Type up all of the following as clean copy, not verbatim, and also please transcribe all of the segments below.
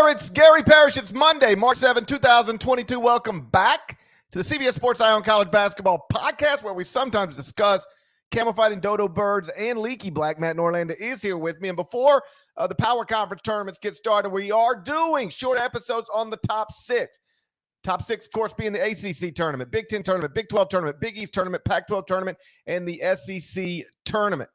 there. It's Gary Parrish. It's Monday, March 7, 2022. Welcome back to the CBS Sports Eye on College Basketball podcast, where we sometimes discuss camel fighting dodo birds and leaky black. Matt Norlander is here with me. And before the Power Conference tournaments get started, we are doing short episodes on the top six. Top six, of course, being the ACC tournament, Big Ten tournament, Big 12 tournament, Big East tournament, Pac-12 tournament, and the SEC tournament.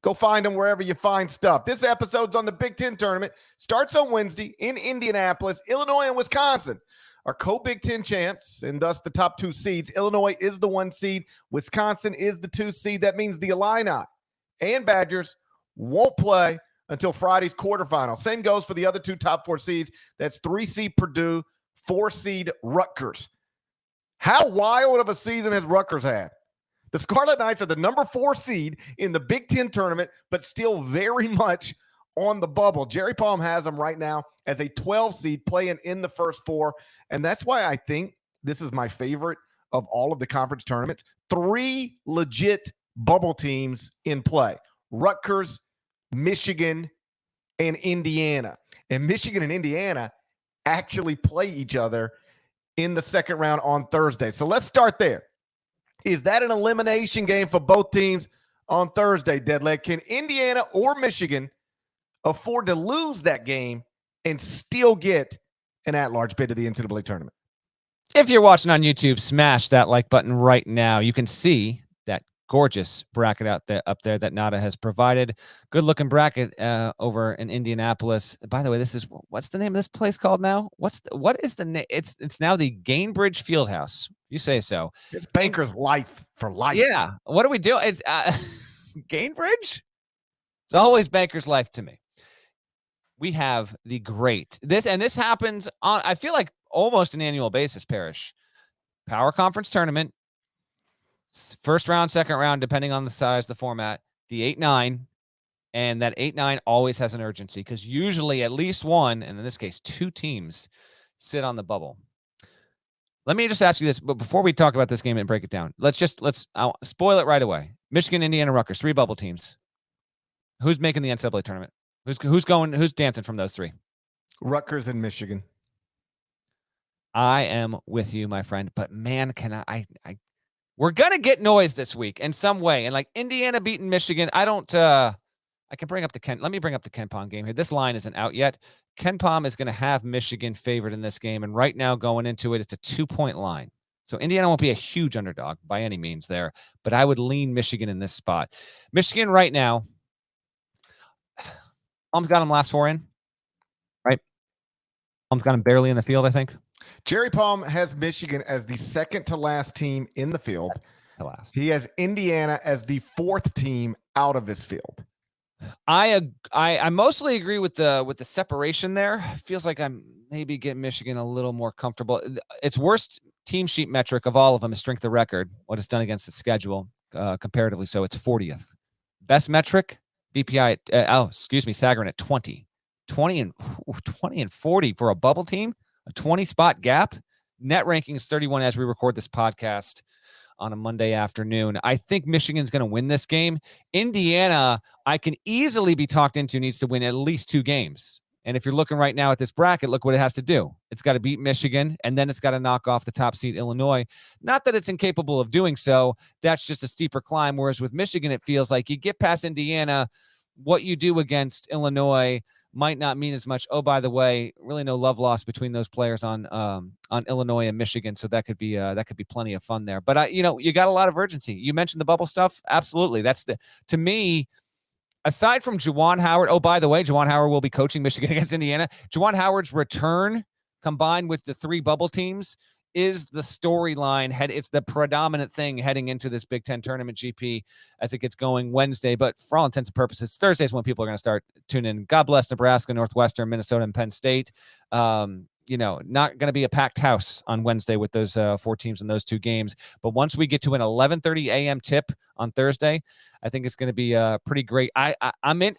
Go find them wherever you find stuff. This episode's on the Big Ten tournament. Starts on Wednesday in Indianapolis. Illinois and Wisconsin are co-Big Ten champs, and thus the top two seeds. Illinois is the 1 seed. Wisconsin is the 2 seed. That means the Illini and Badgers won't play until Friday's quarterfinal. Same goes for the other two top 4 seeds. That's 3 seed Purdue, 4 seed Rutgers. How wild of a season has Rutgers had? The Scarlet Knights are the number 4 seed in the Big Ten tournament, but still very much on the bubble. Jerry Palm has them right now as a 12 seed playing in the first 4. And that's why I think this is my favorite of all of the conference tournaments. 3 legit bubble teams in play. Rutgers, Michigan, and Indiana. And Michigan and Indiana actually play each other in the second round on Thursday. So let's start there. Is that an elimination game for both teams on Thursday, Deadleg? Can Indiana or Michigan afford to lose that game and still get an at-large bid to the NCAA tournament? If you're watching on YouTube, smash that like button right now. You can see that gorgeous bracket up there that Nada has provided. Good-looking bracket over in Indianapolis. By the way, what's the name of this place called now? What is the name? It's now the Gainbridge Fieldhouse. You say so. It's Banker's Life for life. Yeah. What do we do? It's Gainbridge? It's always Banker's Life to me. We have the great. This happens on, I feel like, almost an annual basis, Parrish. Power Conference tournament. First round, second round, depending on the size, the format. The 8-9. And that 8-9 always has an urgency because usually at least one, and in this case, 2 teams sit on the bubble. Let me just ask you this, but before we talk about this game and break it down, I'll spoil it right away. Michigan, Indiana, Rutgers, 3 bubble teams. Who's making the NCAA tournament? Who's dancing from those 3? Rutgers and Michigan. I am with you, my friend, but man, we're going to get noise this week in some way. And like Indiana beating Michigan, I can bring up let me bring up the KenPom game here. This line isn't out yet. KenPom is going to have Michigan favored in this game. And right now going into it, it's a 2-point line. So Indiana won't be a huge underdog by any means there, but I would lean Michigan in this spot. Michigan right now, Palm's got them last 4 in, right? Palm's got them barely in the field, I think. Jerry Palm has Michigan as the second to last team in the field. He has Indiana as the 4th team out of his field. I mostly agree with the separation there. Feels like I'm maybe getting Michigan a little more comfortable. Its worst team sheet metric of all of them is strength of record, what it's done against the schedule, comparatively. So it's 40th. Best metric, BPI, Sagarin at 20. 20 and 40 for a bubble team, a 20-spot gap. Net ranking is 31 as we record this podcast on a Monday afternoon. I think Michigan's going to win this game. Indiana, I can easily be talked into, needs to win at least 2 games. And if you're looking right now at this bracket, look what it has to do. It's got to beat Michigan, and then it's got to knock off the top seed Illinois. Not that it's incapable of doing so. That's just a steeper climb. Whereas with Michigan, it feels like you get past Indiana, what you do against Illinois might not mean as much. Oh, by the way, really no love lost between those players on Illinois and Michigan, so that could be plenty of fun there. But you got a lot of urgency. You mentioned the bubble stuff, absolutely. That's to me, aside from Juwan Howard. Oh, by the way, Juwan Howard will be coaching Michigan against Indiana. Juwan Howard's return combined with the 3 bubble teams is the storyline. It's the predominant thing heading into this Big Ten tournament, GP, as it gets going Wednesday. But for all intents and purposes, Thursday's when people are going to start tuning in. God bless Nebraska, Northwestern, Minnesota, and Penn State. Not going to be a packed house on Wednesday with those 4 teams in those 2 games. But once we get to an 11:30 a.m. tip on Thursday, I think it's going to be pretty great. I'm in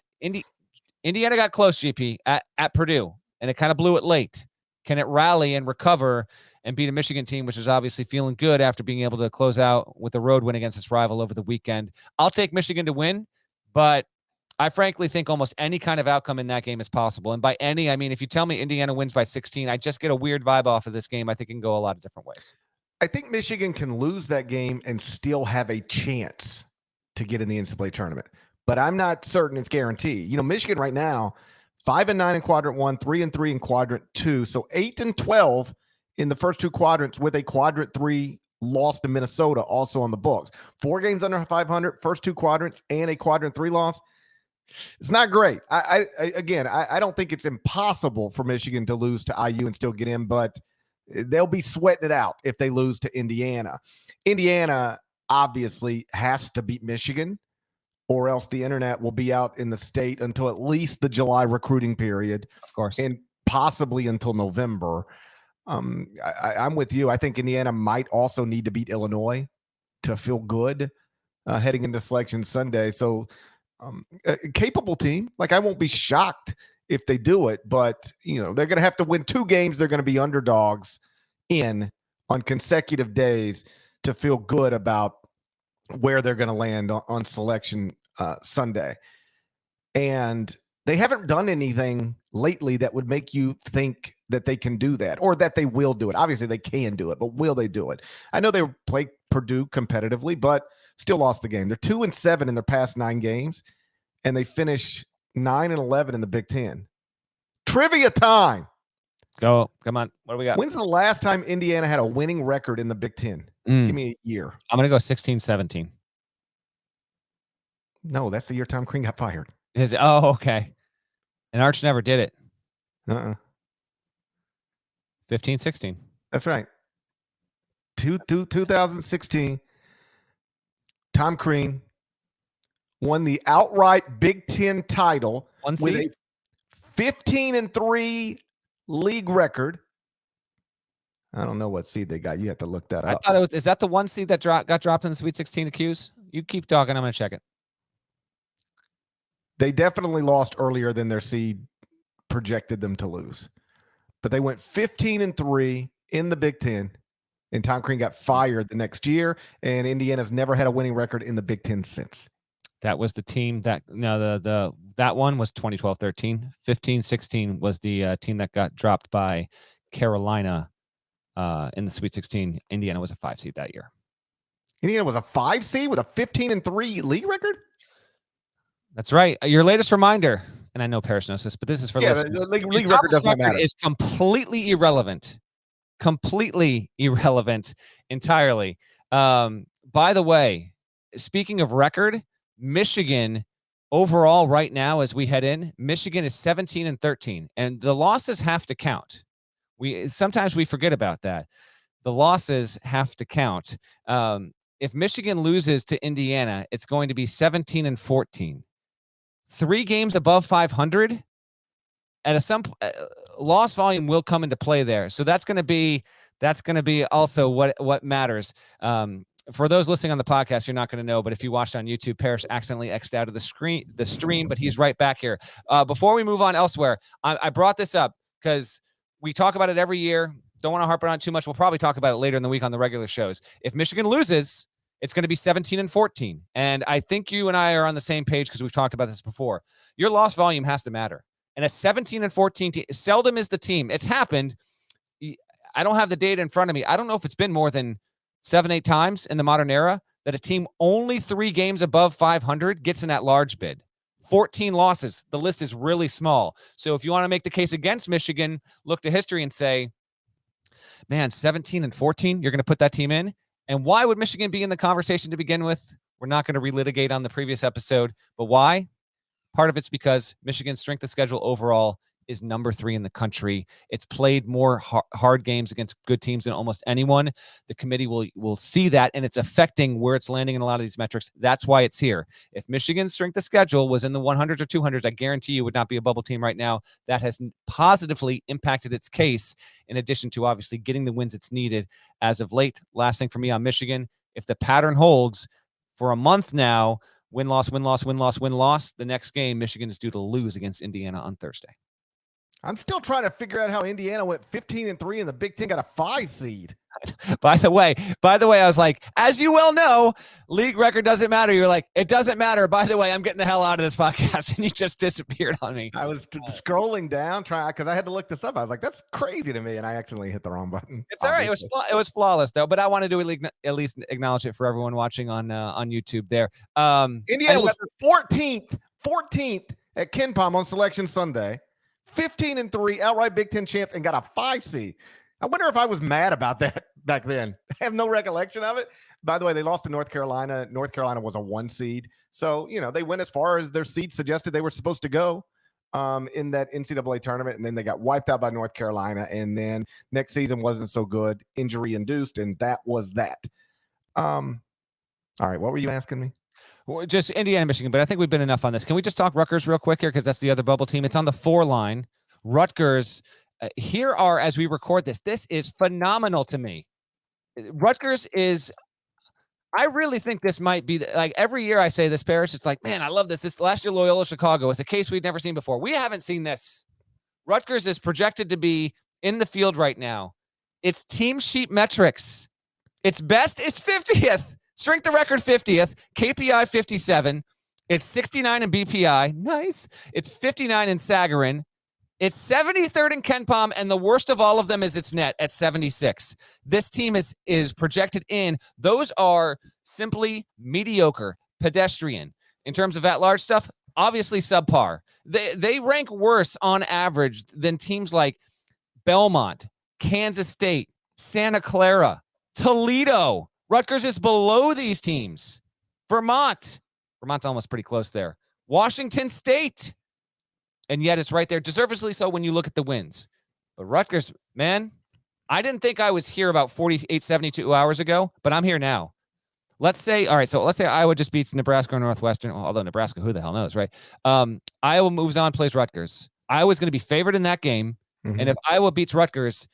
Indiana got close, GP, at Purdue, and it kind of blew it late. Can it rally and recover and beat a Michigan team, which is obviously feeling good after being able to close out with a road win against its rival over the weekend? I'll take Michigan to win, but I frankly think almost any kind of outcome in that game is possible. And by any, I mean, if you tell me Indiana wins by 16, I just get a weird vibe off of this game. I think it can go a lot of different ways. I think Michigan can lose that game and still have a chance to get in the NCAA tournament, but I'm not certain it's guaranteed. Michigan right now, 5-9 in quadrant 1, 3-3 in quadrant 2. So 8-12 in the first 2 quadrants with a quadrant 3 loss to Minnesota also on the books. 4 games under 500, first 2 quadrants, and a quadrant 3 loss. It's not great. I don't think it's impossible for Michigan to lose to IU and still get in, but they'll be sweating it out if they lose to Indiana. Indiana obviously has to beat Michigan, or else the internet will be out in the state until at least the July recruiting period. Of course. And possibly until November. I'm with you. I think Indiana might also need to beat Illinois to feel good heading into Selection Sunday. So a capable team. I won't be shocked if they do it, but they're going to have to win 2 games. They're going to be underdogs on consecutive days to feel good about where they're going to land on Selection Sunday. And they haven't done anything lately that would make you think that they can do that or that they will do it. Obviously, they can do it, but will they do it? I know they played Purdue competitively, but still lost the game. They're 2-7 in their past 9 games, and they finish 9-11 in the Big Ten. Trivia time. Go. Come on. What do we got? When's the last time Indiana had a winning record in the Big Ten? Give me a year. I'm going to go 16-17. No, that's the year Tom Crean got fired. Is it? Oh, okay. And Arch never did it. 15-16. That's right. 2016. Tom Crean won the outright Big Ten title with a 15-3 league record. I don't know what seed they got. You have to look that up. I thought it was. Is that the 1 seed that got dropped in the Sweet 16 to Q's? You keep talking. I'm going to check it. They definitely lost earlier than their seed projected them to lose. But they went 15-3 in the Big Ten, and Tom Crean got fired the next year, and Indiana's never had a winning record in the Big Ten since. That was the team that that one was 2012-13. 15-16 was the team that got dropped by Carolina in the Sweet 16. Indiana was a 5 seed that year. Indiana was a 5 seed with a 15-3 league record? That's right. Your latest reminder, and I know Parrish knows this, but this is for listeners. The league record doesn't matter. Is completely irrelevant. Completely irrelevant entirely. By the way, speaking of record, Michigan overall right now as we head in, Michigan is 17-13, and the losses have to count. Sometimes we forget about that. The losses have to count. If Michigan loses to Indiana, it's going to be 17-14. 3 games above 500 at some loss volume will come into play there. So that's going to be also what matters. For those listening on the podcast, you're not going to know, but if you watched on YouTube, Parrish accidentally X'd out of the stream, but he's right back here. Before we move on elsewhere, I brought this up because we talk about it every year. Don't want to harp on too much. We'll probably talk about it later in the week on the regular shows. If Michigan loses, it's going to be 17-14. And I think you and I are on the same page because we've talked about this before. Your loss volume has to matter. And a 17-14 team seldom is the team. It's happened. I don't have the data in front of me. I don't know if it's been more than 7-8 times in the modern era that a team only 3 games above 500 gets in that large bid. 14 losses. The list is really small. So if you want to make the case against Michigan, look to history and say, man, 17-14, you're going to put that team in? And why would Michigan be in the conversation to begin with? We're not going to relitigate on the previous episode, but why? Part of it's because Michigan's strength of schedule overall is number 3 in the country. It's played more hard games against good teams than almost anyone. The committee will see that, and it's affecting where it's landing in a lot of these metrics. That's why it's here. If Michigan's strength of schedule was in the 100s or 200s, I guarantee you would not be a bubble team right now. That has positively impacted its case, in addition to obviously getting the wins it's needed as of late. Last thing for me on Michigan, if the pattern holds for a month now, win-loss, win-loss, win-loss, win-loss, the next game, Michigan is due to lose against Indiana on Thursday. I'm still trying to figure out how Indiana went 15-3 and the Big Ten got a 5 seed. By the way, I was like, as you well know, league record doesn't matter. You're like, it doesn't matter. By the way, I'm getting the hell out of this podcast, and you just disappeared on me. I was scrolling down because I had to look this up. I was like, that's crazy to me, and I accidentally hit the wrong button. It's all right. It was flawless though, but I wanted to at least acknowledge it for everyone watching on YouTube there. Indiana was 14th at Ken Palm on Selection Sunday, 15-3, outright Big Ten champs, and got a 5 seed. I wonder if I was mad about that back then. I have no recollection of it. By the way, they lost to North Carolina. North Carolina was a 1 seed. So, they went as far as their seed suggested they were supposed to go in that NCAA tournament. And then they got wiped out by North Carolina. And then next season wasn't so good, injury induced. And that was that. All right. What were you asking me? Well, just Indiana, Michigan. But I think we've been enough on this. Can we just talk Rutgers real quick here? Because that's the other bubble team. It's on the 4 line. Rutgers. Here are, as we record this is phenomenal to me. Rutgers is, I really think this might be, like every year I say this, Parrish, it's like, man, I love this. This last year, Loyola Chicago is a case we'd never seen before. We haven't seen this. Rutgers is projected to be in the field right now. It's team sheet metrics. It's best, it's 50th. Strength of record 50th. KPI 57. It's 69 in BPI. Nice. It's 59 in Sagarin. It's 73rd in Ken Palm, and the worst of all of them is its net at 76. This team is projected in. Those are simply mediocre, pedestrian. In terms of at-large stuff, obviously subpar. They rank worse on average than teams like Belmont, Kansas State, Santa Clara, Toledo. Rutgers is below these teams. Vermont's almost pretty close there. Washington State. And yet it's right there, deservedly so when you look at the wins. But Rutgers, man, I didn't think I was here about 72 hours ago, but I'm here now. Let's say Iowa just beats Nebraska or Northwestern, although Nebraska, who the hell knows, right? Iowa moves on, plays Rutgers. Iowa's going to be favored in that game. Mm-hmm. And if Iowa beats Rutgers,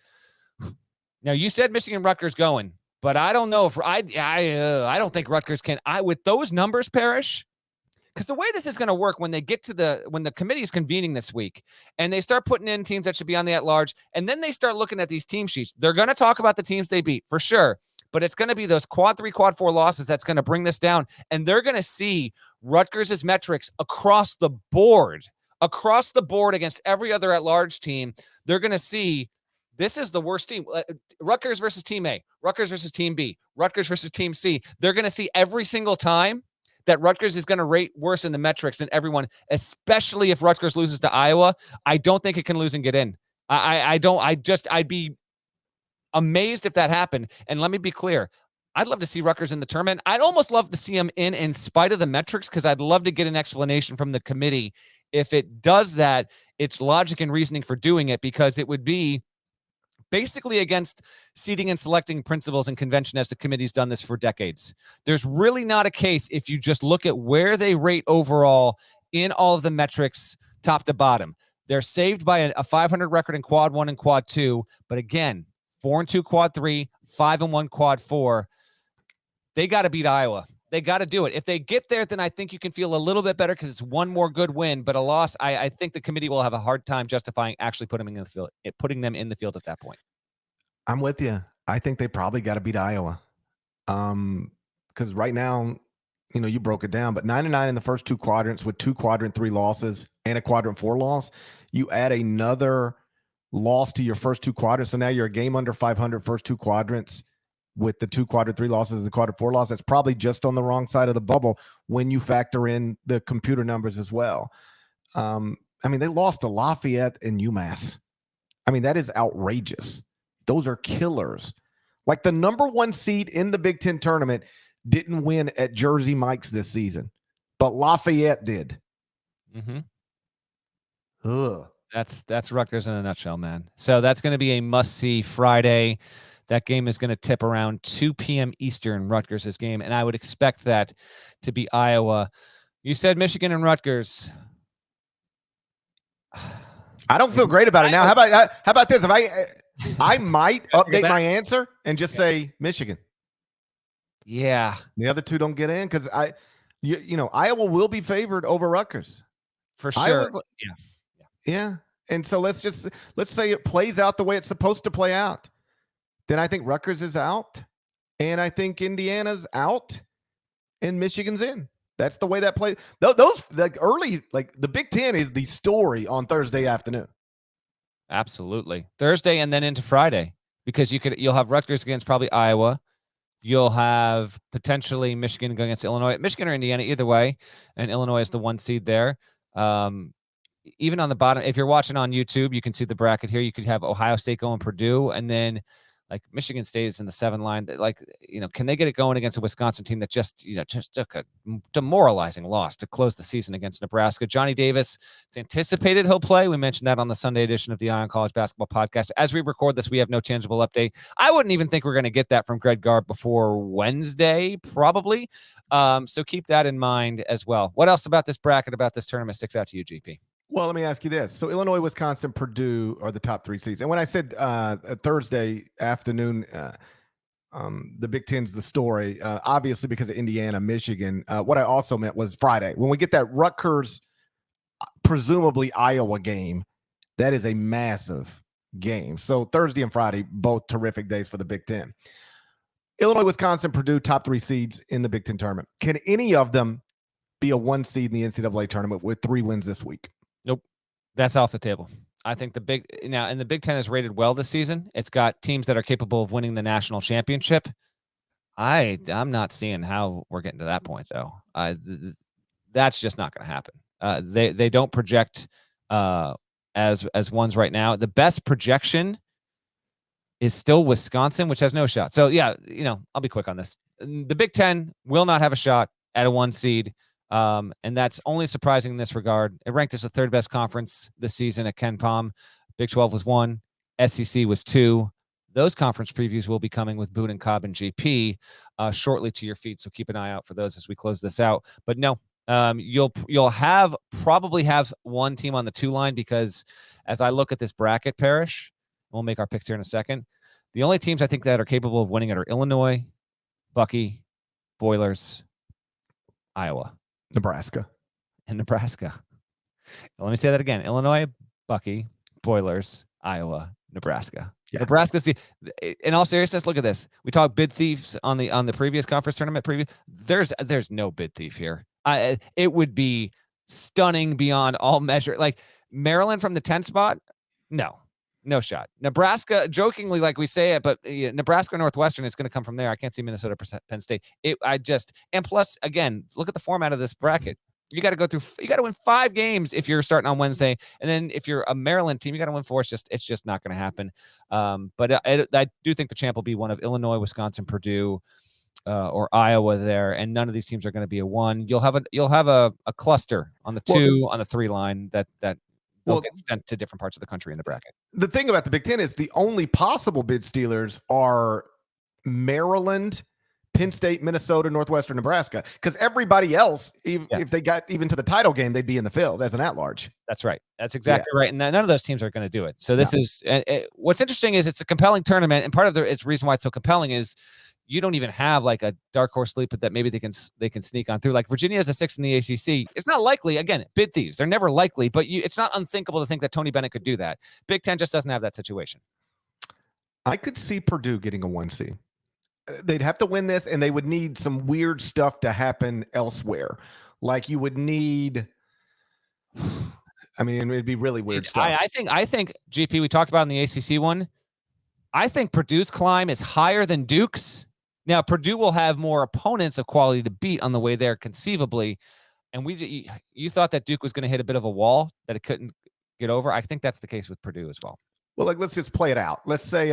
now you said Michigan Rutgers going, but I don't know if I don't think Rutgers can. With those numbers, Parrish, because the way this is going to work when they get to when the committee is convening this week and they start putting in teams that should be on the at-large, and then they start looking at these team sheets, they're going to talk about the teams they beat for sure, but it's going to be those quad 3, quad 4 losses that's going to bring this down, and they're going to see Rutgers' metrics across the board against every other at-large team. They're going to see this is the worst team. Rutgers versus Team A, Rutgers versus Team B, Rutgers versus Team C. They're going to see every single time that Rutgers is going to rate worse in the metrics than everyone, especially if Rutgers loses to Iowa. I don't think it can lose and get in. I'd be amazed if that happened. And let me be clear. I'd love to see Rutgers in the tournament. I'd almost love to see them in spite of the metrics, because I'd love to get an explanation from the committee. If it does that, it's logic and reasoning for doing it, because it would be basically against seeding and selecting principles and convention, as the committee's done this for decades. There's really not a case if you just look at where they rate overall in all of the metrics, top to bottom. They're saved by a 500 record in quad 1 and quad 2. But again, 4-2 quad 3, 5-1 quad 4. They got to beat Iowa. They got to do it. If they get there, then I think you can feel a little bit better, because it's one more good win. But a loss, I think the committee will have a hard time justifying actually putting them in the field at that point. I'm with you. I think they probably got to beat Iowa. Because right now, you broke it down, but 9-9 in the first 2 quadrants with 2 quadrant 3 losses and a quadrant 4 loss. You add another loss to your first 2 quadrants. So now you're a game under 500 first 2 quadrants with the 2 quadrant 3 losses and the quadrant 4 loss. That's probably just on the wrong side of the bubble when you factor in the computer numbers as well. They lost to Lafayette and UMass. That is outrageous. Those are killers. Like, the number 1 seed in the Big Ten tournament didn't win at Jersey Mike's this season, but Lafayette did. Mm-hmm. Ugh. That's Rutgers in a nutshell, man. So that's going to be a must-see Friday. That game is going to tip around 2 p.m. Eastern, Rutgers' game, and I would expect that to be Iowa. You said Michigan and Rutgers. I don't feel great about it now. How about this? If I might update my answer and just say Michigan. Yeah. The other 2 don't get in, because Iowa will be favored over Rutgers. For sure. Yeah. And so let's say it plays out the way it's supposed to play out. Then I think Rutgers is out, and I think Indiana's out, and Michigan's in. That's the way that played. Those early, the Big Ten is the story on Thursday afternoon. Absolutely. Thursday and then into Friday, because you'll have Rutgers against probably Iowa. You'll have potentially Michigan going against Illinois, Michigan or Indiana, either way. And Illinois is the 1 seed there. Even on the bottom, if you're watching on YouTube, you can see the bracket here. You could have Ohio State going Purdue, and then Michigan State is in the 7 line. Can they get it going against a Wisconsin team that just took a demoralizing loss to close the season against Nebraska? Johnny Davis, it's anticipated he'll play. We mentioned that on the Sunday edition of the Eye on College Basketball Podcast. As we record this, we have no tangible update. I wouldn't even think we're going to get that from Greg Garb before Wednesday, probably. So keep that in mind as well. What else about this bracket, about this tournament sticks out to you, GP? Well, let me ask you this. So Illinois, Wisconsin, Purdue are the top 3 seeds. And when I said Thursday afternoon, the Big Ten's the story, obviously because of Indiana, Michigan. What I also meant was Friday. When we get that Rutgers, presumably Iowa game, that is a massive game. So Thursday and Friday, both terrific days for the Big Ten. Illinois, Wisconsin, Purdue, top 3 seeds in the Big Ten tournament. Can any of them be a 1 seed in the NCAA tournament with 3 wins this week? Nope. That's off the table. I think the Big Ten is rated well this season. It's got teams that are capable of winning the national championship. I'm not seeing how we're getting to that point, though. That's just not going to happen. They don't project as ones right now. The best projection is still Wisconsin, which has no shot. So yeah, I'll be quick on this. The Big Ten will not have a shot at a 1 seed. And that's only surprising in this regard. It ranked as the 3rd best conference this season at Ken Pom. Big 12 was 1. SEC was 2. Those conference previews will be coming with Boone and Cobb and GP shortly to your feed. So keep an eye out for those as we close this out. But no, you'll probably have one team on the 2 line, because as I look at this bracket, Parrish, we'll make our picks here in a second. The only teams I think that are capable of winning it are Illinois, Bucky, Boilers, Iowa. Nebraska. Let me say that again. Illinois, Bucky, Boilers, Iowa, Nebraska. Yeah. Nebraska's in all seriousness, look at this. We talked bid thieves on the previous conference tournament preview. There's no bid thief here. It would be stunning beyond all measure. Like Maryland from the 10th spot, no shot. Nebraska, jokingly, like we say it, but Nebraska Northwestern is going to come from there. I can't see Minnesota, Penn State. And plus, again, look at the format of this bracket. You got to win 5 games if you're starting on Wednesday. And then if you're a Maryland team, you got to win 4. It's just not going to happen. But I do think the champ will be one of Illinois, Wisconsin, Purdue, or Iowa there. And none of these teams are going to be a 1. You'll have a cluster on the 2, on the 3 line that they'll get sent to different parts of the country in the bracket. The thing about the Big Ten is the only possible bid stealers are Maryland, Penn State, Minnesota, Northwestern, Nebraska, because everybody else, if they got even to the title game, they'd be in the field as an at-large. That's right. That's exactly right. And none of those teams are going to do it. So this is what's interesting is it's a compelling tournament, and part of its reason why it's so compelling is you don't even have like a dark horse sleep that maybe they can sneak on through. Like Virginia is a 6 in the ACC. It's not likely. Again, bid thieves. They're never likely, but it's not unthinkable to think that Tony Bennett could do that. Big Ten just doesn't have that situation. I could see Purdue getting a 1 seed. They'd have to win this, and they would need some weird stuff to happen elsewhere. Like you would need. I mean, it'd be really weird stuff. I think GP, we talked about in the ACC one. I think Purdue's climb is higher than Duke's. Now, Purdue will have more opponents of quality to beat on the way there, conceivably. And you thought that Duke was going to hit a bit of a wall that it couldn't get over. I think that's the case with Purdue as well. Well, let's just play it out. Let's say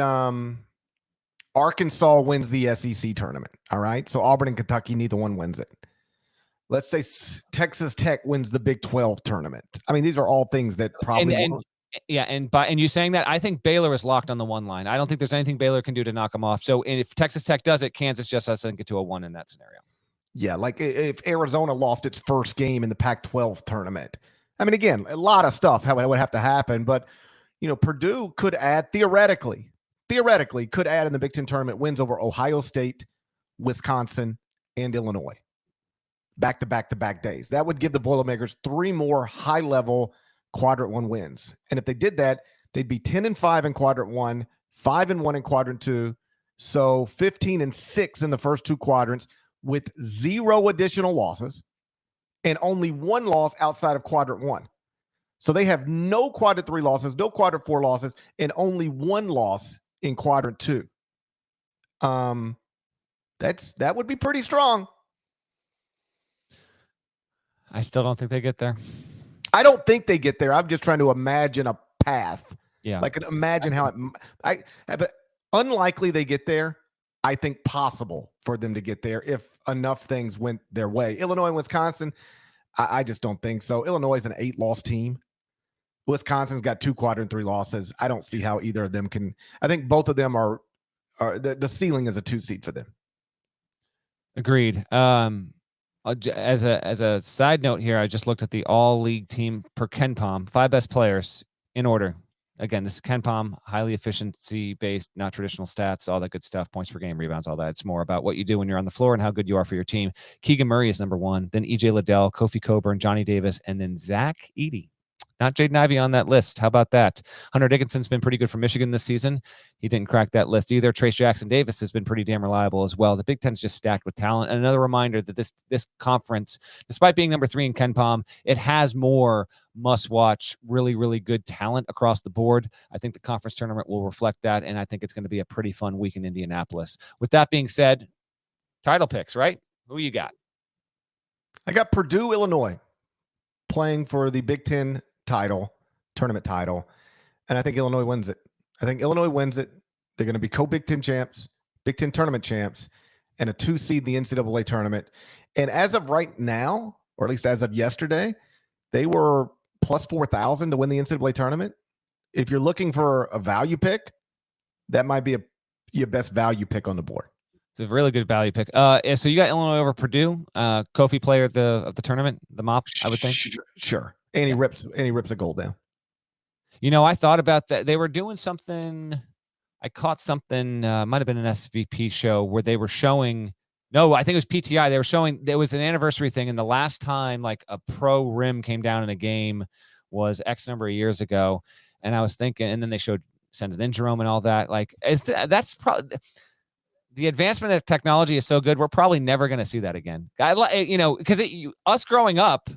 Arkansas wins the SEC tournament. All right. So Auburn and Kentucky, neither one wins it. Let's say Texas Tech wins the Big 12 tournament. I mean, these are all things that probably and you saying that, I think Baylor is locked on the 1 line. I don't think there's anything Baylor can do to knock them off. So if Texas Tech does it, Kansas just doesn't get to a 1 in that scenario. Yeah, like if Arizona lost its first game in the Pac-12 tournament. I mean, again, a lot of stuff how it would have to happen, but Purdue could add theoretically could add in the Big Ten tournament wins over Ohio State, Wisconsin, and Illinois. Back-to-back days. That would give the Boilermakers 3 more high-level quadrant one wins. And if they did that, they'd be 10-5 in quadrant one, 5-1 in quadrant two. So 15-6 in the first two quadrants with 0 additional losses and only 1 loss outside of quadrant one. So they have no quadrant 3 losses, no quadrant 4 losses, and only 1 loss in quadrant 2. That would be pretty strong. I still don't think they get there. I don't think they get there. I'm just trying to imagine a path. Yeah. Like imagine how but unlikely they get there. I think possible for them to get there if enough things went their way. Illinois and Wisconsin, I just don't think so. Illinois is an 8-loss team. Wisconsin's got 2 quadrant 3 losses. I don't see how either of them can. I think both of them are the ceiling is a 2 seed for them. Agreed. As a side note here, I just looked at the all-league team per KenPom, 5 best players in order. Again, this is KenPom, highly efficiency-based, not traditional stats, all that good stuff, points per game, rebounds, all that. It's more about what you do when you're on the floor and how good you are for your team. Keegan Murray is number 1, then E.J. Liddell, Kofi Coburn, Johnny Davis, and then Zach Edey. Not Jaden Ivey on that list. How about that? Hunter Dickinson's been pretty good for Michigan this season. He didn't crack that list either. Trace Jackson Davis has been pretty damn reliable as well. The Big Ten's just stacked with talent. And another reminder that this conference, despite being number 3 in KenPom, it has more must-watch, really, really good talent across the board. I think the conference tournament will reflect that, and I think it's going to be a pretty fun week in Indianapolis. With that being said, title picks, right? Who you got? I got Purdue, Illinois, playing for the Big Ten tournament title, and I think Illinois wins it. They're going to be co-Big Ten champs, Big Ten tournament champs, and a 2 seed in the NCAA tournament. And as of right now, or at least as of yesterday, they were plus 4,000 to win the NCAA tournament. If you're looking for a value pick, that might be your best value pick on the board. It's a really good value pick. So you got Illinois over Purdue, Kofi player of the tournament, the mop, I would think. Sure. And he rips a goal down. You know, I thought about that. They were doing something. I caught something, might have been an SVP show where they were showing, no, I think it was PTI. They were showing, there was an anniversary thing. And the last time like a pro rim came down in a game was X number of years ago. And I was thinking, and then they showed send it in Jerome and all that. Like, that's probably the advancement of technology is so good. We're probably never going to see that again. Because us growing up,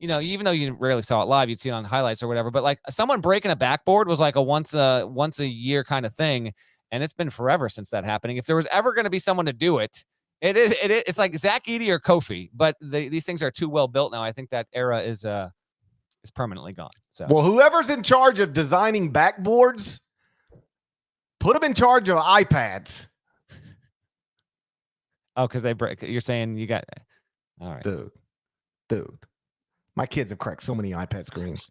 even though you rarely saw it live, you'd see it on highlights or whatever. But like someone breaking a backboard was like a once a year kind of thing, and it's been forever since that happening. If there was ever going to be someone to do it, it's like Zach Edey or Kofi. But these things are too well built now. I think that era is permanently gone. So well, whoever's in charge of designing backboards, put them in charge of iPads. Oh, because they break. You're saying you got all right, dude. My kids have cracked so many iPad screens.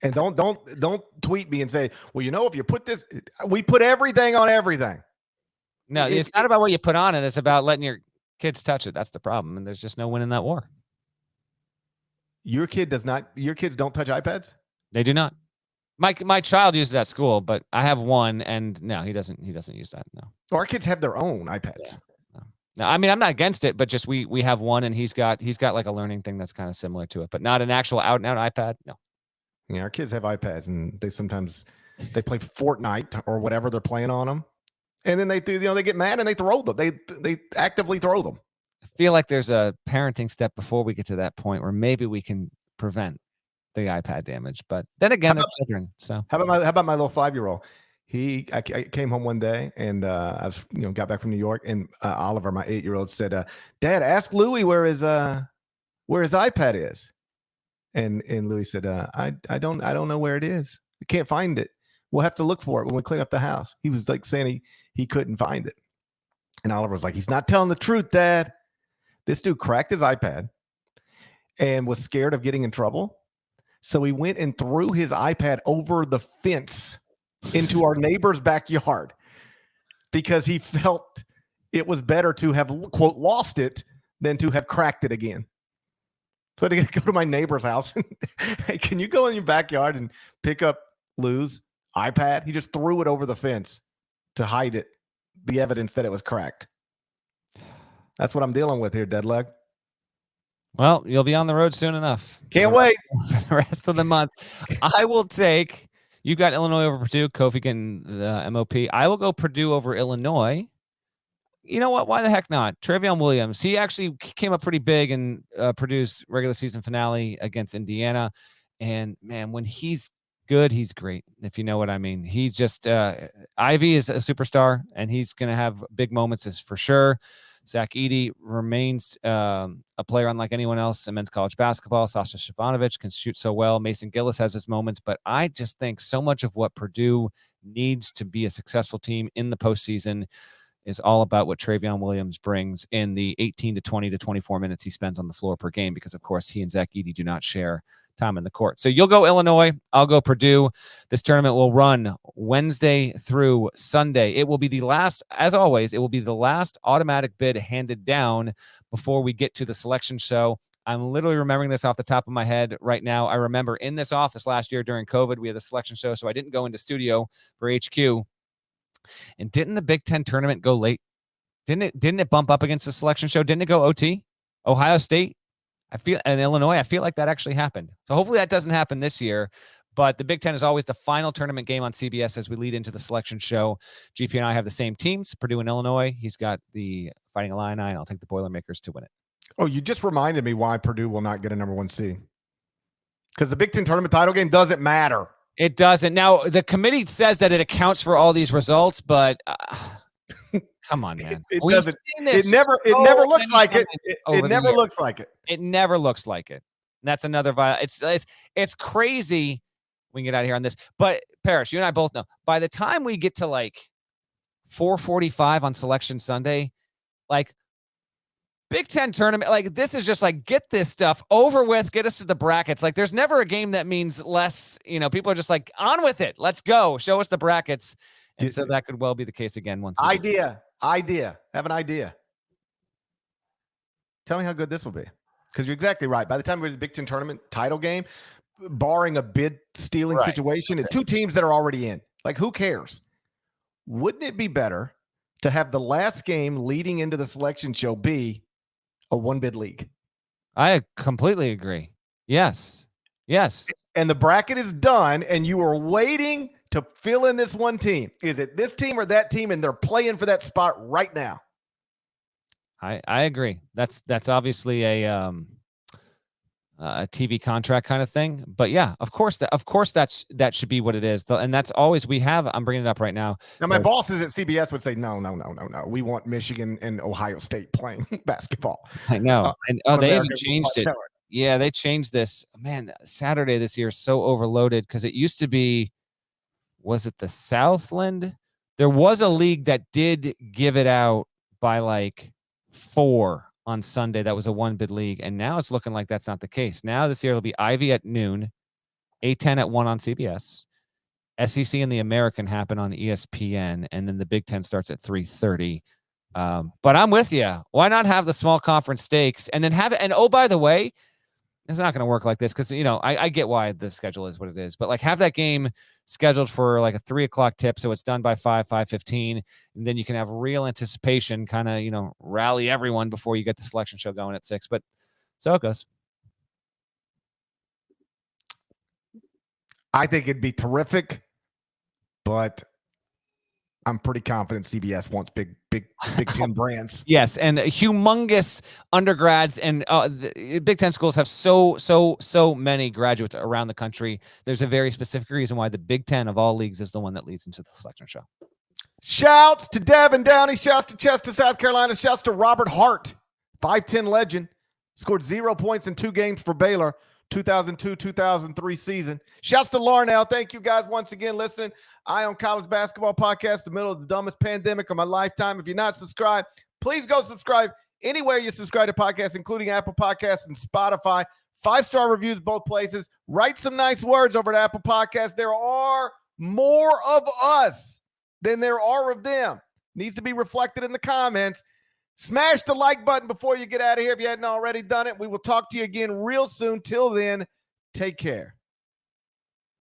And don't tweet me and say, well, if you put this, we put everything on everything. No, it's not about what you put on it. It's about letting your kids touch it. That's the problem. And there's just no winning that war. Your kids don't touch iPads? They do not. My child uses it at school, but I have one, and no, he doesn't use that. No. Our kids have their own iPads. Yeah. No, I mean, I'm not against it, but just we have one, and he's got like a learning thing that's kind of similar to it, but not an actual out and out iPad. No. Yeah, our kids have iPads, and they sometimes play Fortnite or whatever they're playing on them, and then they get mad and they throw them. They actively throw them. I feel like there's a parenting step before we get to that point where maybe we can prevent the iPad damage, but then again, they're children. So how about my little 5-year-old? I came home one day and I was, got back from New York, and Oliver, my 8-year-old, said, "Dad, ask Louis where his iPad is." And Louis said, "I don't know where it is. We can't find it. We'll have to look for it when we clean up the house." He was like saying he couldn't find it. And Oliver was like, "He's not telling the truth, Dad." This dude cracked his iPad and was scared of getting in trouble. So he went and threw his iPad over the fence into our neighbor's backyard because he felt it was better to have, quote, lost it than to have cracked it again. So I had to go to my neighbor's house. Hey, can you go in your backyard and pick up Lou's iPad? He just threw it over the fence to hide it, the evidence that it was cracked. That's what I'm dealing with here, Deadleg. Well, you'll be on the road soon enough. Can't wait. For the rest of the month. I will take, you've got Illinois over Purdue, Kofi getting the MOP. I will go Purdue over Illinois. You know what? Why the heck not? Travion Williams. He actually came up pretty big in Purdue's regular season finale against Indiana. And man, when he's good, he's great. If you know what I mean. He's just Ivy is a superstar, and he's going to have big moments, is for sure. Zach Edey remains a player unlike anyone else in men's college basketball. Sasha Stefanovic can shoot so well. Mason Gillis has his moments, but I just think so much of what Purdue needs to be a successful team in the postseason is all about what Travion Williams brings in the 18 to 20 to 24 minutes he spends on the floor per game, because, of course, he and Zach Edey do not share time in the court. So you'll go Illinois. I'll go Purdue. This tournament will run Wednesday through Sunday. It will be the last, as always, it will be the last automatic bid handed down before we get to the selection show. I'm literally remembering this off the top of my head right now. I remember in this office last year during COVID, we had the selection show, so I didn't go into studio for HQ. And didn't the Big Ten tournament go late? Didn't it bump up against the selection show? Didn't it go OT? Ohio State, and Illinois, I feel like that actually happened. So hopefully that doesn't happen this year. But the Big Ten is always the final tournament game on CBS as we lead into the selection show. GP and I have the same teams, Purdue and Illinois. He's got the Fighting Illini, and I'll take the Boilermakers to win it. Oh, you just reminded me why Purdue will not get a number 1 seed. Because the Big Ten tournament title game doesn't matter. It doesn't. Now, the committee says that it accounts for all these results, but come on, man. It doesn't. It never looks like it. It never looks like it. It never looks like it. And that's another it's crazy. We can get out of here on this. But Parrish, you and I both know, by the time we get to like 4:45 on Selection Sunday, like Big Ten tournament, like this is just like, get this stuff over with, get us to the brackets. Like there's never a game that means less. People are just like, on with it. Let's go. Show us the brackets. And so that could well be the case again once. Idea. Have an idea. Tell me how good this will be. Because you're exactly right. By the time we're in the Big Ten tournament title game, barring a bid stealing situation, it's 2 teams that are already in. Like, who cares? Wouldn't it be better to have the last game leading into the selection show be a 1-bid league? I completely agree. Yes. And the bracket is done, and you are waiting to fill in this one team. Is it this team or that team? And they're playing for that spot right now. I agree. That's obviously a TV contract kind of thing. But yeah, of course that should be what it is. And that's always I'm bringing it up right now. Now my bosses at CBS would say, no. We want Michigan and Ohio State playing basketball. I know. They even changed it. Yeah, they changed this. Man, Saturday this year is so overloaded because it used to be, was it the Southland? There was a league that did give it out by like 4 on Sunday. That was a 1-bid league. And now it's looking like that's not the case. Now this year it'll be Ivy at noon, A10 at 1 on CBS, SEC and the American happen on ESPN, and then the Big Ten starts at 3:30. But I'm with you. Why not have the small conference stakes and then have it? And oh, by the way, it's not going to work like this because, I get why the schedule is what it is. But like have that game scheduled for like a 3:00 tip, so it's done by 5:15, and then you can have real anticipation, kind of rally everyone before you get the selection show going at 6. But so it goes. I think it'd be terrific, but I'm pretty confident CBS wants big Ten brands. Yes, and humongous undergrads, and the Big Ten schools have so many graduates around the country. There's a very specific reason why the Big Ten of all leagues is the one that leads into the selection show. Shouts to Devin Downey. Shouts to Chester, South Carolina. Shouts to Robert Hart, 5'10" legend. Scored 0 points in 2 games for Baylor. 2002-2003 season. Shouts to Larnell. Thank you guys once again listening. Eye on College Basketball Podcast, the middle of the dumbest pandemic of my lifetime. If you're not subscribed, please go subscribe anywhere you subscribe to podcasts, including Apple Podcasts and Spotify. 5-star reviews both places. Write some nice words over at Apple Podcasts. There are more of us than there are of them. Needs to be reflected in the comments. Smash the like button before you get out of here if you hadn't already done it. We will talk to you again real soon. Till then, take care.